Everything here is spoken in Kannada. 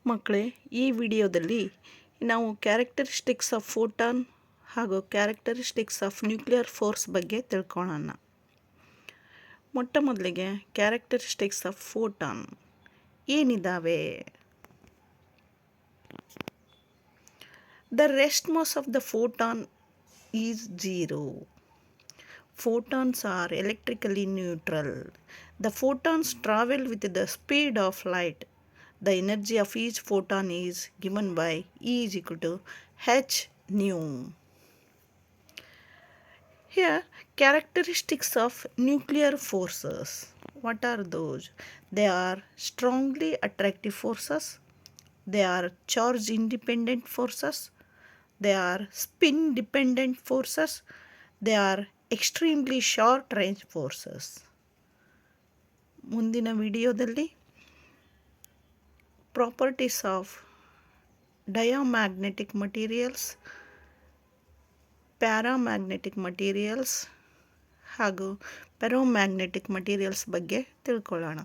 ಮಕ್ಕಳೇ, ಈ ವಿಡಿಯೋದಲ್ಲಿ ನಾವು ಕ್ಯಾರೆಕ್ಟರಿಸ್ಟಿಕ್ಸ್ ಆಫ್ ಫೋಟಾನ್ ಹಾಗೂ ಕ್ಯಾರೆಕ್ಟರಿಸ್ಟಿಕ್ಸ್ ಆಫ್ ನ್ಯೂಕ್ಲಿಯರ್ ಫೋರ್ಸ್ ಬಗ್ಗೆ ತಿಳ್ಕೊಳ್ಳೋಣ. ಮೊಟ್ಟ ಮೊದಲಿಗೆ ಕ್ಯಾರೆಕ್ಟರಿಸ್ಟಿಕ್ಸ್ ಆಫ್ ಫೋಟಾನ್ ಏನಿದ್ದಾವೆ? The rest mass of the photon is 0. Photons are electrically neutral. The photons travel with the speed of light. The energy of each photon is given by E is equal to h nu. Here, characteristics of nuclear forces. What are those? They are strongly attractive forces. They are charge independent forces. They are spin dependent forces. They are extremely short range forces. ಮುಂದಿನ ವಿಡಿಯೋದಲ್ಲಿ properties of diamagnetic materials, paramagnetic materials ಹಾಗೂ ಫೆರೋಮ್ಯಾಗ್ನೆಟಿಕ್ ಮಟೀರಿಯಲ್ಸ್ ಬಗ್ಗೆ ತಿಳ್ಕೊಳ್ಳೋಣ.